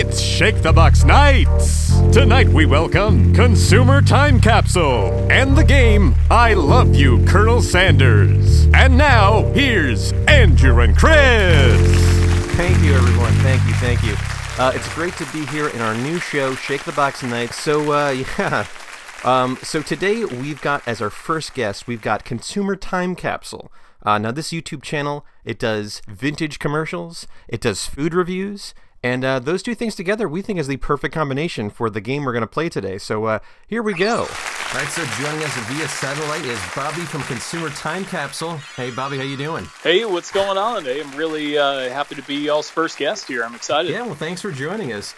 It's Shake the Box Nights! Tonight we welcome Consumer Time Capsule and the game I Love You, Colonel Sanders. And now, here's Andrew and Chris! Thank you, everyone. Thank you. It's great to be here in our new show, Shake the Box Nights. So today we've got, as our first guest, we've got Consumer Time Capsule. Now this YouTube channel, it does vintage commercials, it does food reviews, and those two things together we think is the perfect combination for the game we're going to play today. So here we go. All right, so joining us via satellite is Bobby from Consumer Time Capsule. Hey, Bobby, how you doing? Hey, what's going on? Hey, I'm really happy to be y'all's first guest here. I'm excited. Yeah, well, thanks for joining us.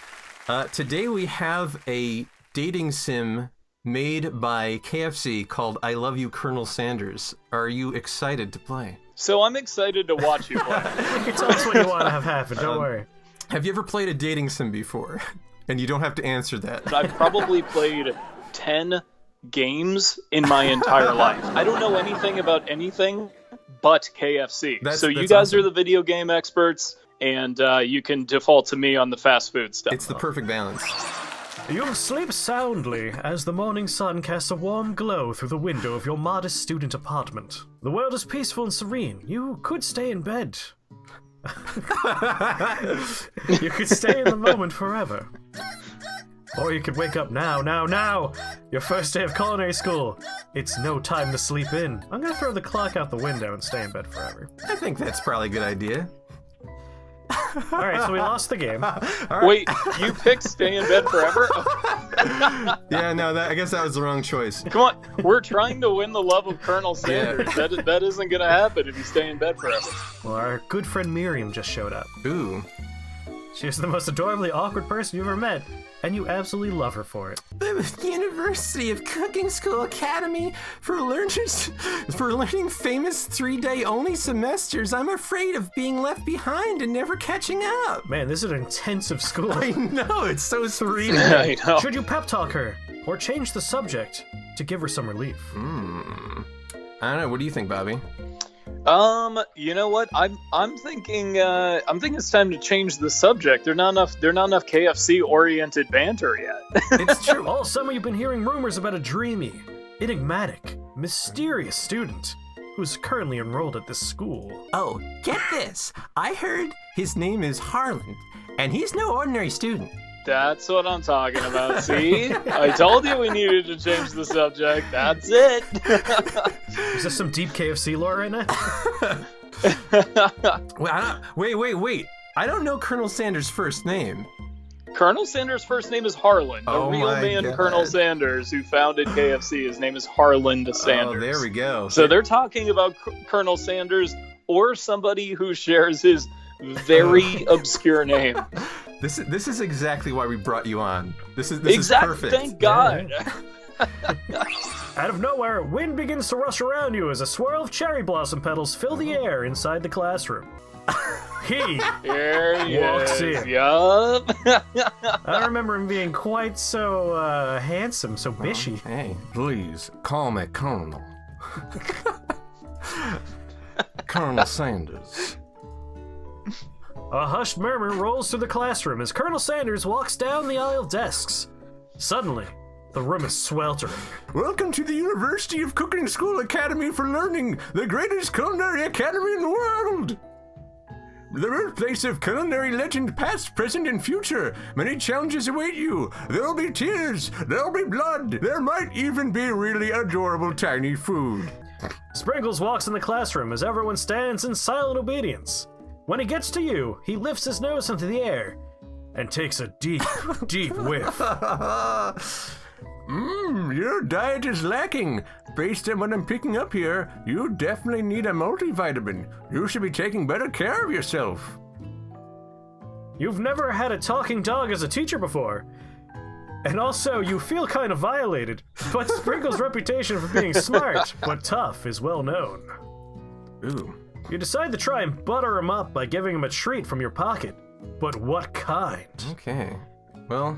Today we have a dating sim made by KFC called I Love You, Colonel Sanders. Are you excited to play? So I'm excited to watch you play. You can tell us what you want to have happen, don't worry. Have you ever played a dating sim before? And you don't have to answer that. I've probably played 10 games in my entire life. I don't know anything about anything but KFC. So you guys awesome. are the video game experts, and you can default to me on the fast food stuff. It's the perfect balance. You'll sleep soundly as the morning sun casts a warm glow through the window of your modest student apartment. The world is peaceful and serene. You could stay in bed. You could stay in the moment forever. Or you could wake up now. Your first day of culinary school. It's no time to sleep in. I'm gonna throw the clock out the window and stay in bed forever. I think that's probably a good idea. Alright, so we lost the game. Right. Wait, you picked stay in bed forever? Yeah, no, I guess that was the wrong choice. Come on, we're trying to win the love of Colonel Sanders. Yeah. That isn't going to happen if you stay in bed forever. Well, our good friend Miriam just showed up. Ooh. She is the most adorably awkward person you've ever met, and you absolutely love her for it. The University of Cooking School Academy for learning famous 3-day only semesters. I'm afraid of being left behind and never catching up. Man, this is an intensive school. I know, it's so sweet. I know. Should you pep talk her, or change the subject to give her some relief? I don't know, what do you think, Bobby? You know what? I'm thinking it's time to change the subject. There's not enough KFC oriented banter yet. It's true. All summer you've been hearing rumors about a dreamy, enigmatic, mysterious student who's currently enrolled at this school. Oh, get this. I heard his name is Harlan, and he's no ordinary student. That's what I'm talking about. See? I told you we needed to change the subject. That's it. Is this some deep KFC lore right now? Wait. I don't know Colonel Sanders' first name. Colonel Sanders' first name is Harlan. The real man, God. Colonel Sanders, who founded KFC. His name is Harlan Sanders. Oh, there we go. So they're talking about Colonel Sanders or somebody who shares his very obscure name. This is exactly why we brought you on. This is perfect. Thank God. Out of nowhere, wind begins to rush around you as a swirl of cherry blossom petals fill the air inside the classroom. He walks in. Yup. I remember him being quite so handsome, so bishy. Hey, please call me Colonel. Colonel Sanders. A hushed murmur rolls through the classroom as Colonel Sanders walks down the aisle of desks. Suddenly, the room is sweltering. Welcome to the University of Cooking School Academy for Learning, the greatest culinary academy in the world. The birthplace of culinary legend past, present, and future. Many challenges await you. There'll be tears, there'll be blood, there might even be really adorable tiny food. Sprinkles walks in the classroom as everyone stands in silent obedience. When he gets to you, he lifts his nose into the air and takes a deep, deep whiff. Your diet is lacking. Based on what I'm picking up here, you definitely need a multivitamin. You should be taking better care of yourself. You've never had a talking dog as a teacher before. And also, you feel kind of violated, but Sprinkle's reputation for being smart but tough is well known. Ooh. You decide to try and butter him up by giving him a treat from your pocket. But what kind? Okay. Well,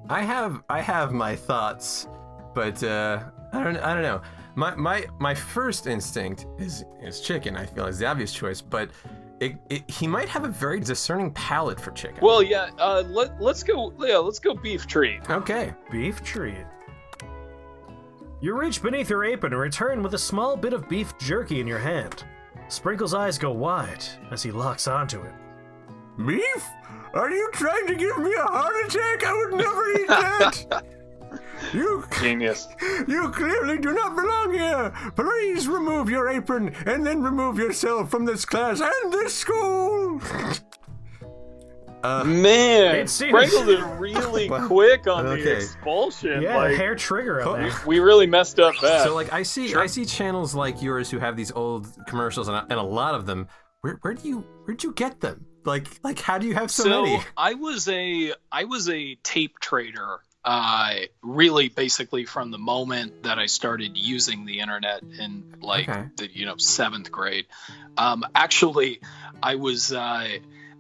I have my thoughts, but I don't know. My first instinct is chicken. I feel is the obvious choice, but he might have a very discerning palate for chicken. Well, yeah. Let's go. Yeah, let's go beef treat. Okay. Beef treat. You reach beneath your apron and return with a small bit of beef jerky in your hand. Sprinkle's eyes go wide as he locks onto it. Beef? Are you trying to give me a heart attack? I would never eat that! Genius. You clearly do not belong here! Please remove your apron and then remove yourself from this class and this school! Man, it seems- Sprinkle is really quick on the Okay. expulsion. Yeah, like, hair trigger on there. we really messed up bad. So, like, I see channels like yours who have these old commercials, and a lot of them. Where'd you get them? Like, how do you have so many? I was a tape trader. Really, basically, from the moment that I started using the internet in the 7th grade. Actually, I was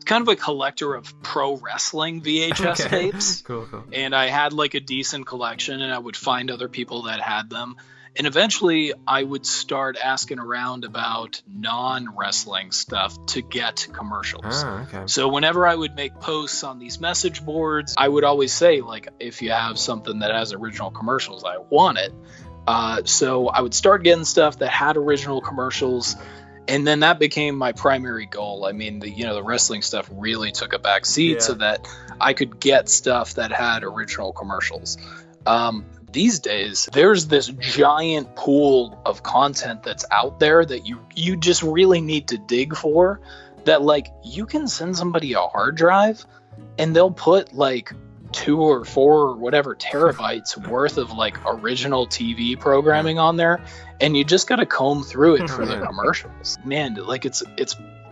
kind of a collector of pro wrestling VHS tapes. Cool. And I had like a decent collection, and I would find other people that had them. And eventually I would start asking around about non-wrestling stuff to get commercials. Okay. So whenever I would make posts on these message boards, I would always say, like, if you have something that has original commercials, I want it. So I would start getting stuff that had original commercials. And then that became my primary goal. I mean, the wrestling stuff really took a back seat so that I could get stuff that had original commercials. These days, there's this giant pool of content that's out there that you just really need to dig for, that, like, you can send somebody a hard drive and they'll put like 2 or 4 or whatever terabytes worth of like original TV programming on there, and you just got to comb through it for the commercials. Man, like, it's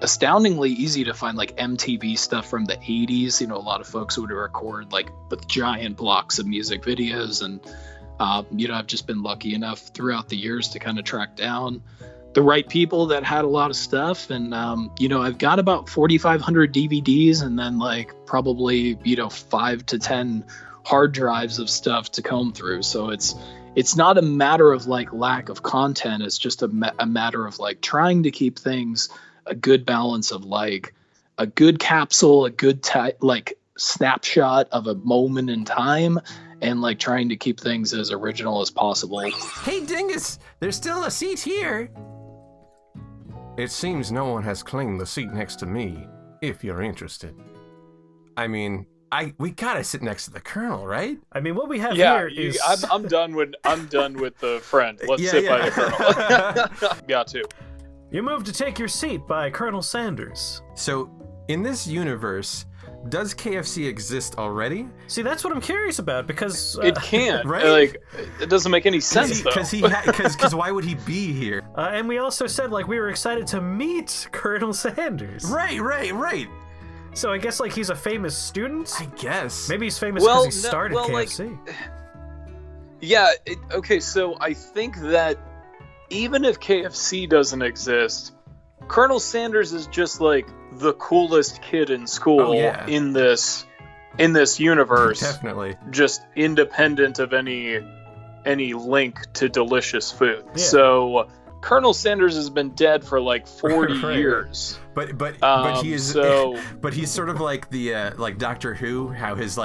astoundingly easy to find like MTV stuff from the 80s. A lot of folks would record like with giant blocks of music videos, and I've just been lucky enough throughout the years to kind of track down the right people that had a lot of stuff. And I've got about 4,500 DVDs, and then like probably 5 to 10 hard drives of stuff to comb through. So it's not a matter of like lack of content. It's just a matter of like trying to keep things a good balance of like a good capsule, a good like snapshot of a moment in time, and like trying to keep things as original as possible. Hey, Dingus, there's still a seat here. It seems no one has claimed the seat next to me, if you're interested. I mean, we gotta sit next to the Colonel, right? I mean, what we have here is... I'm done with the friend. Let's sit by the Colonel. Got to. You move to take your seat by Colonel Sanders. So, in this universe, does KFC exist already? See, that's what I'm curious about, because... it can't. Right? Like, it doesn't make any sense, though. Because why would he be here? and we also said, like, we were excited to meet Colonel Sanders. Right. So I guess, like, he's a famous student? I guess. Maybe he's famous because he started KFC. Okay, so I think that even if KFC doesn't exist, Colonel Sanders is just like the coolest kid in school in this universe. Definitely. Just independent of any link to delicious food. Yeah. So Colonel Sanders has been dead for like 40 years. But he is but he's sort of like the like Doctor Who, how his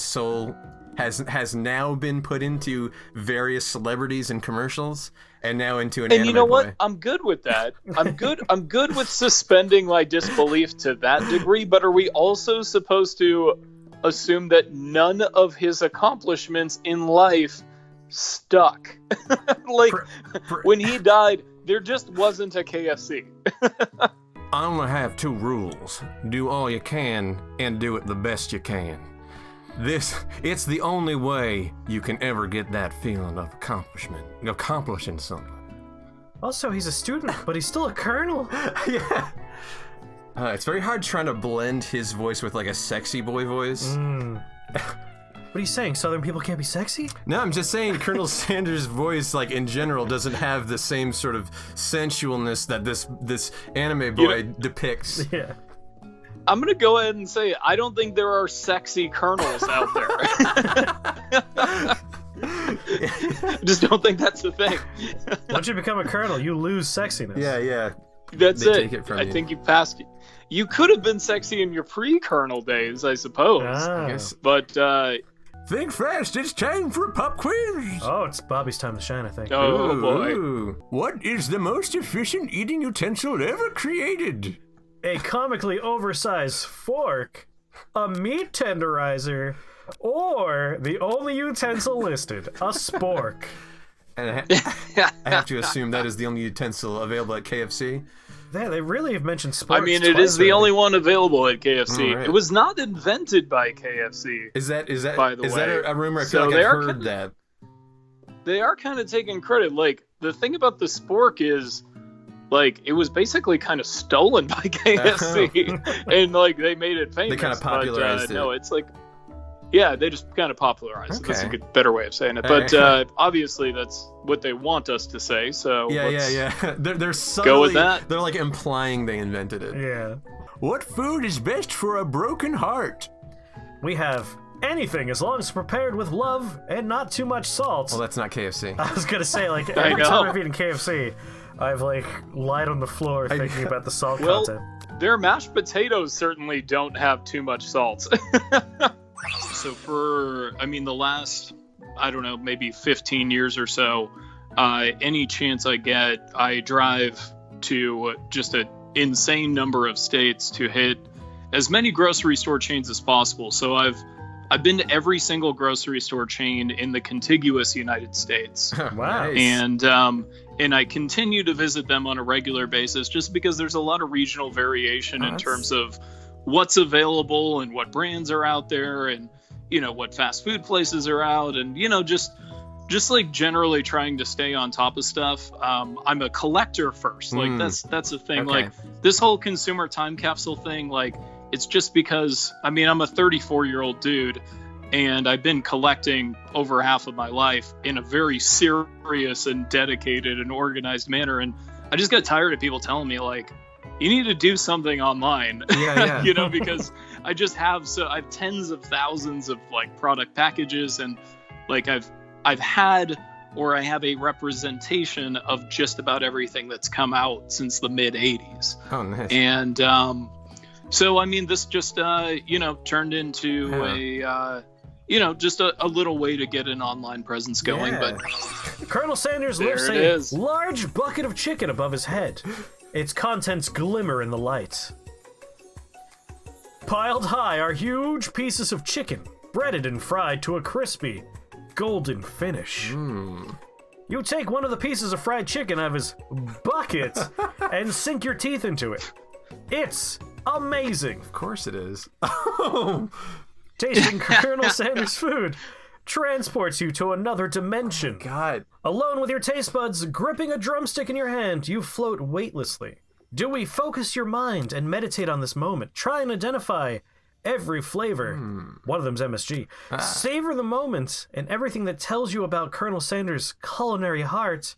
soul has now been put into various celebrities and commercials, and now into an anime. And you know what? boy. I'm good with that. I'm good with suspending my disbelief to that degree, but are we also supposed to assume that none of his accomplishments in life stuck? Like, when he died, there just wasn't a KFC. I only have 2 rules. Do all you can, and do it the best you can. It's the only way you can ever get that feeling of accomplishing something. Also, he's a student, but he's still a colonel. Yeah. It's very hard trying to blend his voice with like a sexy boy voice. What are you saying? Southern people can't be sexy? No, I'm just saying Colonel Sanders' voice, like in general, doesn't have the same sort of sensualness that this anime boy depicts. Yeah. I'm going to go ahead and say I don't think there are sexy colonels out there. I just don't think that's the thing. Once you become a colonel, you lose sexiness. Yeah. That's They it. take it from I you. think you passed. You could have been sexy in your pre-kernel days, I suppose. Ah. guess- But Think fast, it's time for a pop quiz. Oh, it's Bobby's time to shine, I think. oh boy. Ooh. What is the most efficient eating utensil ever created? A comically oversized fork, a meat tenderizer, or the only utensil listed, a spork. And I have to assume that is the only utensil available at KFC. They really have mentioned sporks. I mean, it is the only one available at KFC. All right. It was not invented by KFC. Is that By the is that way. a rumor? I feel So like they I've are heard kinda- that. They are kind of taking credit. Like, the thing about the spork is, like, it was basically kind of stolen by KFC. And, like, they made it famous. kinda popularized but, No, it. it's like, yeah, they just kind of popularized it. That's a Okay. good, better way of saying it. But obviously, that's what they want us to say. So let's- Yeah. They're subtly, Go with that. They're like implying they invented it. Yeah. What food is best for a broken heart? We have anything as long as prepared with love and not too much salt. Well, that's not KFC. I was gonna say, like, I every know. time I've eaten KFC, I've, like, lied on the floor thinking about the salt Well, content. their mashed potatoes certainly don't have too much salt. So for, I mean, the last, I don't know, maybe 15 years or so, any chance I get, I drive to just an insane number of states to hit as many grocery store chains as possible. So I've been to every single grocery store chain in the contiguous United States. Wow. Nice. And I continue to visit them on a regular basis just because there's a lot of regional variation in That's- terms of what's available and what brands are out there and, you know, what fast food places are out and, you know, just like generally trying to stay on top of stuff. I'm a collector first. Like that's the thing. Okay. Like this whole consumer time capsule thing, like it's just because, I mean, I'm a 34-year-old dude and I've been collecting over half of my life in a very serious and dedicated and organized manner. And I just got tired of people telling me like, you need to do something online, Yeah. you know, because I have tens of thousands of like product packages and like I've had, or I have a representation of just about everything that's come out since the mid 80s. Oh, nice. And so, I mean, this just, you know, turned into just a little way to get an online presence going. Yeah. But Colonel Sanders There lifts it a is. large bucket of chicken above his head. Its contents glimmer in the light. Piled high are huge pieces of chicken, breaded and fried to a crispy, golden finish. You take one of the pieces of fried chicken out of his bucket and sink your teeth into it. It's amazing. Of course it is. Tasting Colonel Sanders food transports you to another dimension. God. Alone with your taste buds, gripping a drumstick in your hand, you float weightlessly. Do we focus your mind and meditate on this moment? Try and identify every flavor. One of them's MSG. Savor the moment and everything that tells you about Colonel Sanders' culinary heart,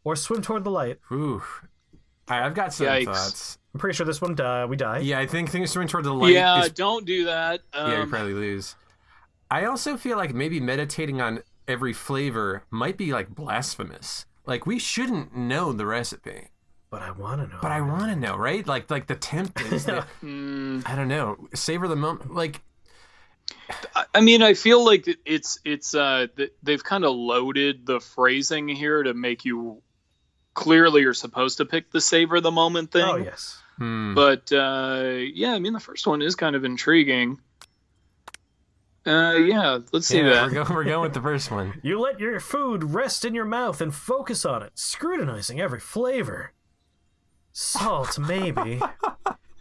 or swim toward the light. Ooh. I've got some Yikes. thoughts. I'm pretty sure this one we die. Yeah, I think things swimming toward the light yeah, is... don't do that. Yeah, you probably lose. I also feel like maybe meditating on every flavor might be like blasphemous. Like we shouldn't know the recipe, But I want to know. but I want to know, right? Like the tempt is that I don't know. Savor the moment. Like I mean, I feel like it's they've kind of loaded the phrasing here to make you clearly you're supposed to pick the savor the moment thing. Oh, yes. But yeah, I mean, the first one is kind of intriguing. Yeah, let's see that. we're going with the first one. You let your food rest in your mouth and focus on it, scrutinizing every flavor. Salt, maybe.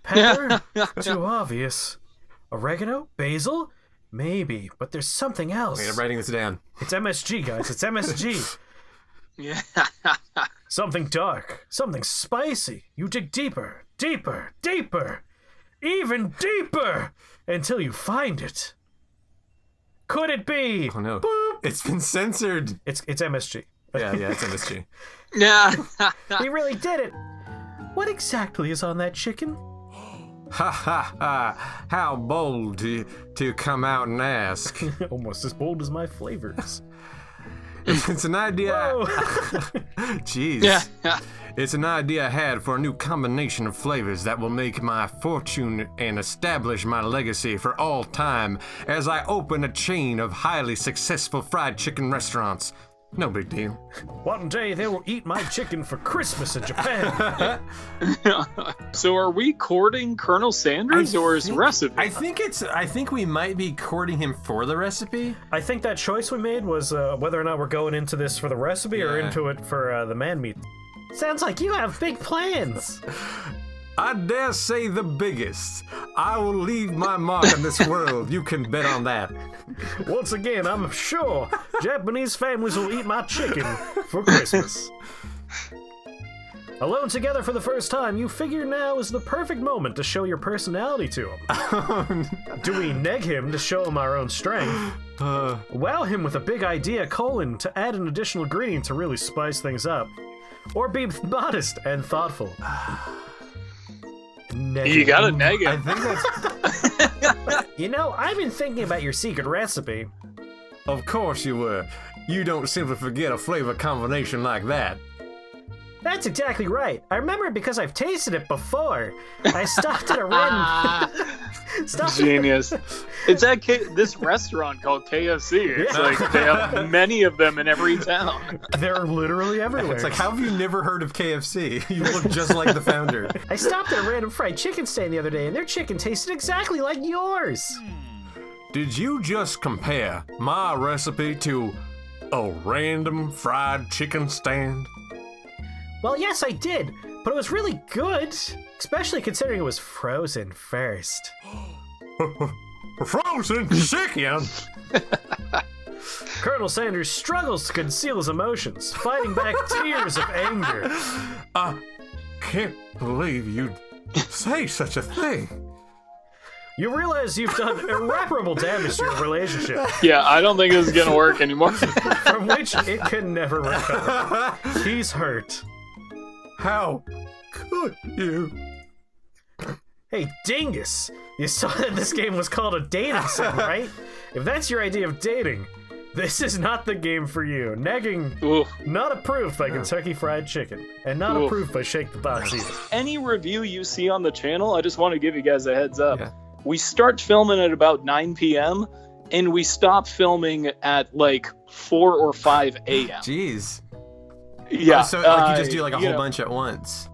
Pepper? Too obvious. Oregano? Basil? Maybe, but there's something else. Wait, I'm writing this down. It's MSG, guys. It's MSG. Yeah. Something dark. Something spicy. You dig deeper, deeper, deeper, even deeper until you find it. Could it be? Oh no, it's been censored. It's MSG. Yeah, it's MSG. Yeah. He really did it. What exactly is on that chicken? Ha ha ha! How bold to come out and ask. Almost as bold as my flavors. It's an idea. Oh. Jeez. Yeah. It's an idea I had for a new combination of flavors that will make my fortune and establish my legacy for all time as I open a chain of highly successful fried chicken restaurants. No big deal. One day they will eat my chicken for Christmas in Japan. So are we courting Colonel Sanders or his recipe? I think we might be courting him for the recipe. I think that choice we made was whether or not we're going into this for the recipe or into it for the man meat. Sounds like you have big plans. I dare say the biggest. I will leave my mark on this world. You can bet on that. Once again, I'm sure Japanese families will eat my chicken for Christmas. Alone together for the first time, you figure now is the perfect moment to show your personality to him. Do we neg him to show him our own strength? Wow him with a big idea, to add an additional ingredient to really spice things up? Or be modest and thoughtful? You gotta neg it. I think that's... You know, I've been thinking about your secret recipe. Of course you were. You don't simply forget a flavor combination like that. That's exactly right. I remember it because I've tasted it before. I stopped at a random... Genius. It's at this restaurant called KFC. It's like they have many of them in every town. They're literally everywhere. It's like, how have you never heard of KFC? You look just like the founder. I stopped at a random fried chicken stand the other day, and their chicken tasted exactly like yours. Did you just compare my recipe to a random fried chicken stand? Well, yes, I did, but it was really good, especially considering it was frozen first. Frozen chicken? Colonel Sanders struggles to conceal his emotions, fighting back tears of anger. I can't believe you'd say such a thing. You realize you've done irreparable damage to your relationship, Yeah, I don't think this is gonna work anymore. from which it can never recover. He's hurt. How could you? Hey, dingus! You saw that this game was called a dating sim, right? If that's your idea of dating, this is not the game for you. Negging, Oof. not approved by Kentucky Fried Chicken, and not Oof. approved by Shake the Box either. Any review you see on the channel, I just want to give you guys a heads up. Yeah. We start filming at about 9 p.m. and we stop filming at like 4 or 5 a.m. Jeez. Yeah. So like, you just do like a you whole know, bunch at once.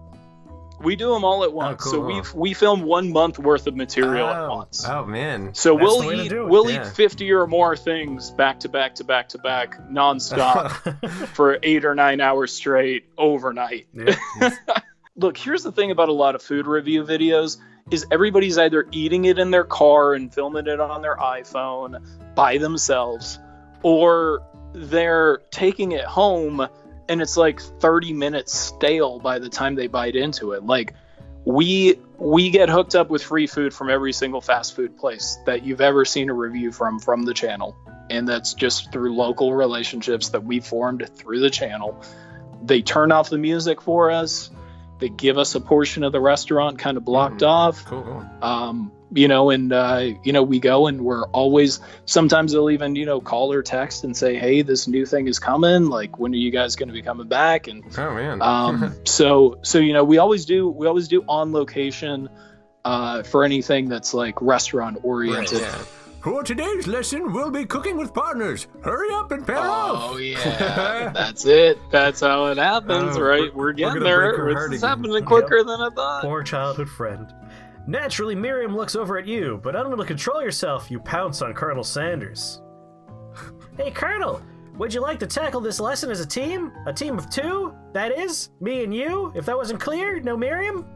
We do them all at once. cool. So we film 1 month worth of material at once. Oh man. So That's the way to do it. we'll Yeah. eat 50 or more things back to back to back to back nonstop for 8 or 9 hours straight overnight. Yeah. Look, here's the thing about a lot of food review videos is everybody's either eating it in their car and filming it on their iPhone by themselves, or they're taking it home and it's like 30 minutes stale by the time they bite into it. Like we get hooked up with free food from every single fast food place that you've ever seen a review from the channel. And that's just through local relationships that we formed through the channel. They turn off the music for us. They give us a portion of the restaurant kind of blocked off. Cool. We go and we're always, sometimes they'll even, call or text and say, hey, this new thing is coming. Like, when are you guys going to be coming back? And Oh man. so we always do on location for anything that's like restaurant oriented. Yeah. For today's lesson, we'll be cooking with partners. Hurry up and pair off. Oh yeah, that's it. That's how it happens, right? We're getting gonna break her there. heart It's again. happening quicker than I thought. Poor childhood friend. Naturally, Miriam looks over at you, but unable to control yourself, you pounce on Colonel Sanders. Hey, Colonel, would you like to tackle this lesson as a team? A team of 2? That is, me and you, if that wasn't clear? No Miriam?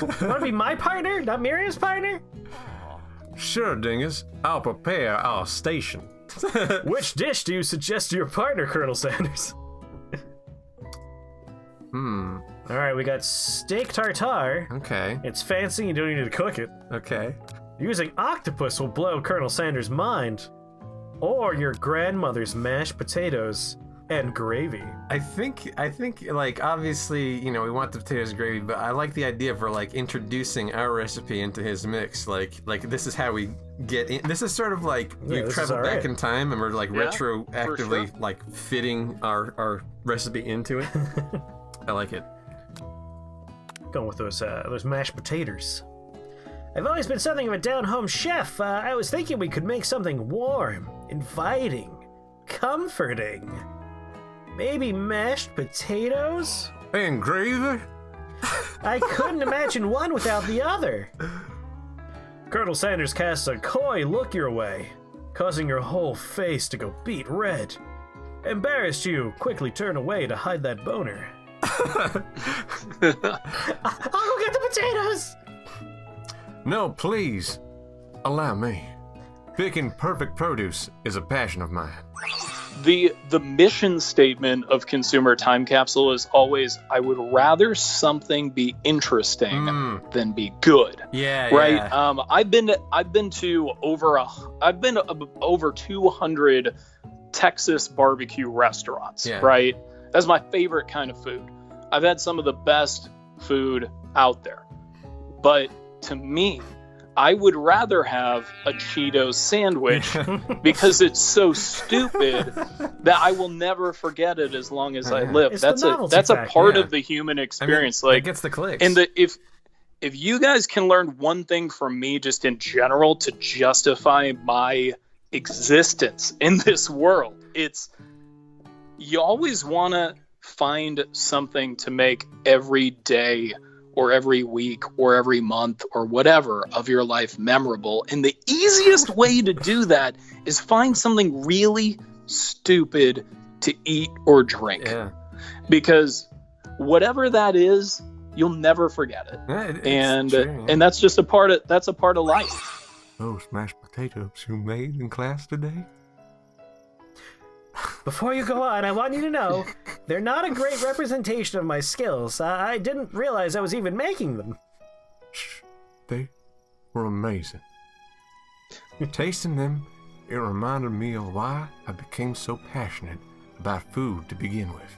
You want to be my partner, not Miriam's partner? Sure, Dingus. I'll prepare our station. Which dish do you suggest to your partner, Colonel Sanders? Alright, we got steak tartare. Okay. It's fancy, you don't need to cook it. Okay. Using octopus will blow Colonel Sanders' mind. Or your grandmother's mashed potatoes and gravy. I think like obviously, we want the potatoes and gravy, but I like the idea for like introducing our recipe into his mix. Like this is how we get in. This is sort of like we've this is traveled alright. back in time and we're like Yeah, retroactively for sure. like fitting our recipe into it. I like it. Going with those mashed potatoes. I've always been something of a down-home chef. I was thinking we could make something warm, inviting, comforting. Maybe mashed potatoes? And gravy? I couldn't imagine one without the other. Colonel Sanders casts a coy look your way, causing your whole face to go beet red. Embarrassed, you quickly turn away to hide that boner. I'll go get the potatoes! No, please. Allow me. Picking perfect produce is a passion of mine. The mission statement of Consumer Time Capsule is always, I would rather something be interesting than be good. Yeah, right. yeah. I've been to over 200 Texas barbecue restaurants. Yeah. Right. That's my favorite kind of food. I've had some of the best food out there, but to me, I would rather have a Cheetos sandwich because it's so stupid that I will never forget it as long as I live. It's That's a part of the human experience. It gets the clicks. And if you guys can learn one thing from me, just in general, to justify my existence in this world, it's you always want to find something to make every day or every week or every month or whatever of your life memorable. And the easiest way to do that is find something really stupid to eat or drink. Yeah. Because whatever that is, you'll never forget it. Yeah, it's true, yeah. And that's just a part of life. Those mashed potatoes you made in class today? Before you go on, I want you to know, they're not a great representation of my skills. I didn't realize I was even making them. Shh. They were amazing. Tasting them, it reminded me of why I became so passionate about food to begin with.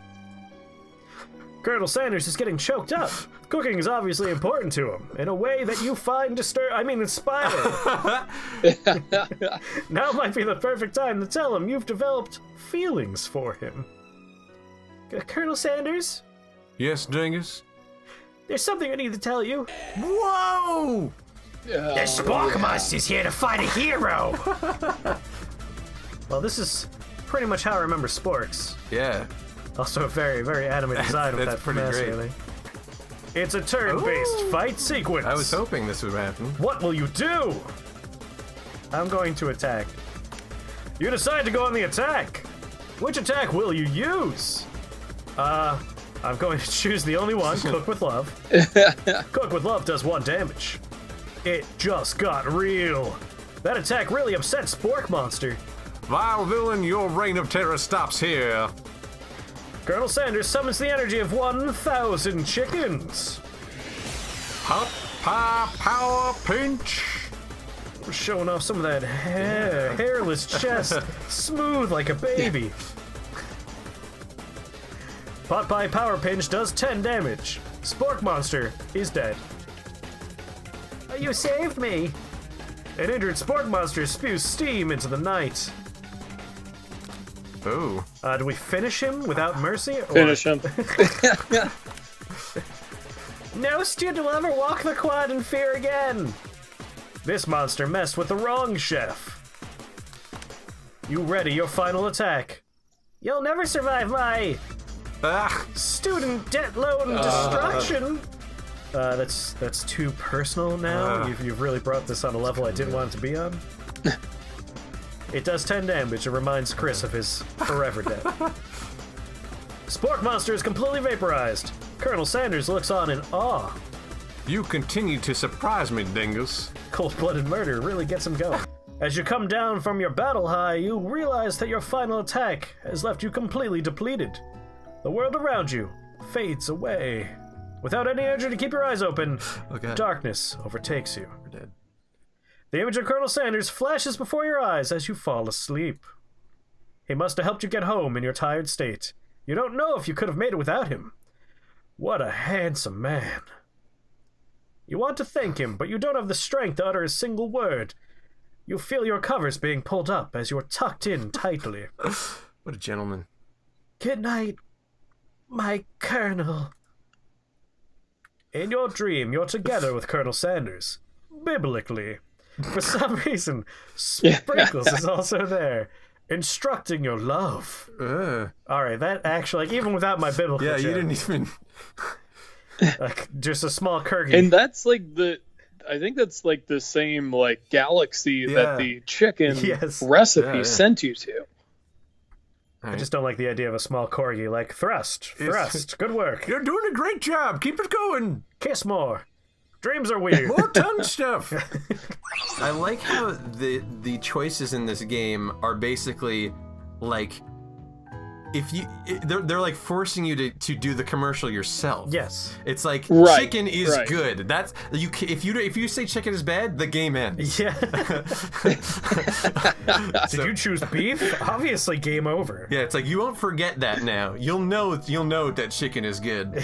Colonel Sanders is getting choked up. Cooking is obviously important to him, in a way that you find inspiring. Now might be the perfect time to tell him you've developed feelings for him. Colonel Sanders? Yes, Dingus? There's something I need to tell you. Whoa! The Spork Monster's here to fight a hero! Well, this is pretty much how I remember sporks. Yeah. Also a very, very anime design with that That's pretty finesse, great. really. It's a turn-based fight sequence. I was hoping this would happen. What will you do? I'm going to attack. You decide to go on the attack. Which attack will you use? I'm going to choose the only one, Cook with Love. Cook with Love does 1 damage. It just got real. That attack really upset Spork Monster. Vile villain, your reign of terror stops here. Colonel Sanders summons the energy of 1,000 chickens. Hot pie power pinch. We're showing off some of that hairless chest, smooth like a baby. Pot Pie Power Pinch does 10 damage. Spork Monster is dead. You saved me. An injured Spork Monster spews steam into the night. Ooh. Do we finish him without mercy? Or... Finish him. No student will ever walk the quad in fear again. This monster messed with the wrong chef. You ready your final attack? You'll never survive my student debt loan destruction. That's too personal now. You've really brought this on a level I didn't want it to be on. It does 10 damage. It reminds Chris of his forever debt. Spork Monster is completely vaporized. Colonel Sanders looks on in awe. You continue to surprise me, Dingus. Cold-blooded murder really gets him going. As you come down from your battle high, you realize that your final attack has left you completely depleted. The world around you fades away. Without any energy to keep your eyes open, darkness overtakes you. We're dead. The image of Colonel Sanders flashes before your eyes as you fall asleep. He must have helped you get home in your tired state. You don't know if you could have made it without him. What a handsome man. You want to thank him, but you don't have the strength to utter a single word. You feel your covers being pulled up as you're tucked in tightly. What a gentleman. Good night, my colonel. In your dream, you're together with Colonel Sanders. Biblically. For some reason, Sprinkles is also there, instructing your love. Alright, that actually, like, even without my biblical Yeah, joke, you didn't even... like, just a small Kirgy. And that's like I think that's like the same like galaxy that the chicken recipe sent you to. I just don't like the idea of a small corgi. Like, thrust, good work. You're doing a great job. Keep it going. Kiss more. Dreams are weird. More tongue stuff. I like how the choices in this game are basically like, they're like forcing you to do the commercial yourself. Yes. It's like chicken is good. That's if you say chicken is bad, the game ends. Yeah. Did you choose beef? Obviously, game over. Yeah, it's like you won't forget that now. You'll know that chicken is good.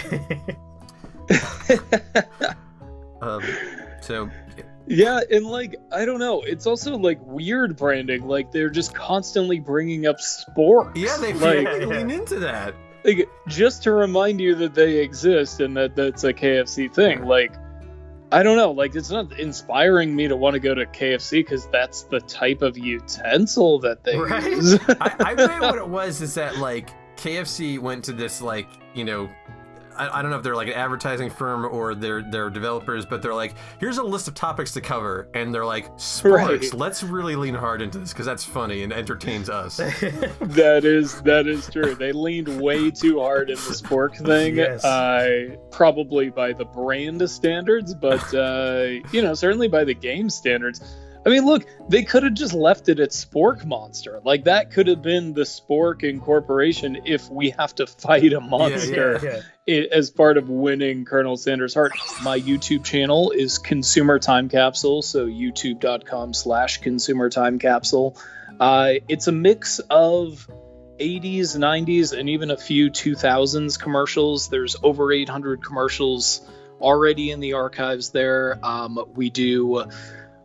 Yeah, and like, I don't know, it's also like weird branding. Like, they're just constantly bringing up sporks. Yeah, they lean into that. Like, just to remind you that they exist and that's a KFC thing. Like, I don't know, like, it's not inspiring me to want to go to KFC because that's the type of utensil that they use. I bet what it was is that, like, KFC went to this, like, you know, I don't know if they're like an advertising firm or they're developers, but they're like, here's a list of topics to cover, and they're like, sports. Let's really lean hard into this because that's funny and entertains us. That is true. They leaned way too hard in the spork thing. Yes. Probably by the brand standards, but you know, certainly by the game standards. I mean, look, they could have just left it at Spork Monster. Like, that could have been the Spork Incorporation if we have to fight a monster as part of winning Colonel Sanders' heart. My YouTube channel is Consumer Time Capsule, so youtube.com/Consumer Time Capsule. It's a mix of 80s, 90s, and even a few 2000s commercials. There's over 800 commercials already in the archives there. We do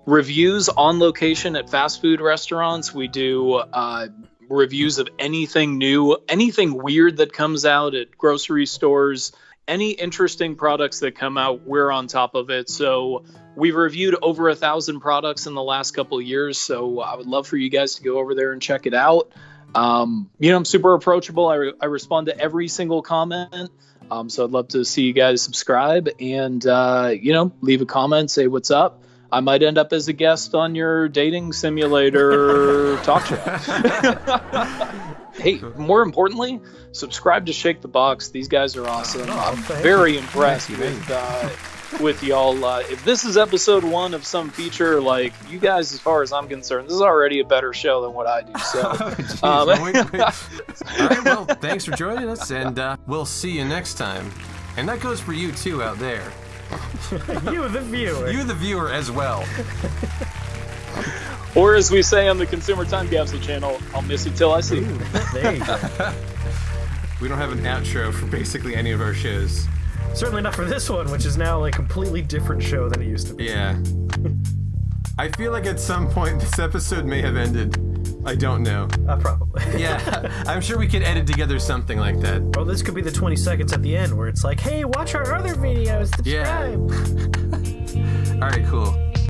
reviews on location at fast food restaurants. We do reviews of anything new, anything weird that comes out at grocery stores, any interesting products that come out, we're on top of it. So we've reviewed over 1,000 products in the last couple of years. So I would love for you guys to go over there and check it out. You know, I'm super approachable. I respond to every single comment. So I'd love to see you guys subscribe and, you know, leave a comment, say what's up. I might end up as a guest on your dating simulator talk show. Hey, more importantly, subscribe to Shake the Box. These guys are awesome. I'm very impressed with y'all. If this is episode 1 of some feature, like, you guys, as far as I'm concerned, this is already a better show than what I do. So, all right, well, thanks for joining us, and we'll see you next time. And that goes for you too out there. You, the viewer. You, the viewer, as well. Or as we say on the Consumer Time Capsule channel, I'll miss you till I see you. There you go. We don't have an outro for basically any of our shows. Certainly not for this one, which is now like a completely different show than it used to be. Yeah. I feel like at some point this episode may have ended. I don't know. Probably. Yeah, I'm sure we could edit together something like that. Well, this could be the 20 seconds at the end where it's like, hey, watch our other videos, subscribe. Yeah. All right, cool.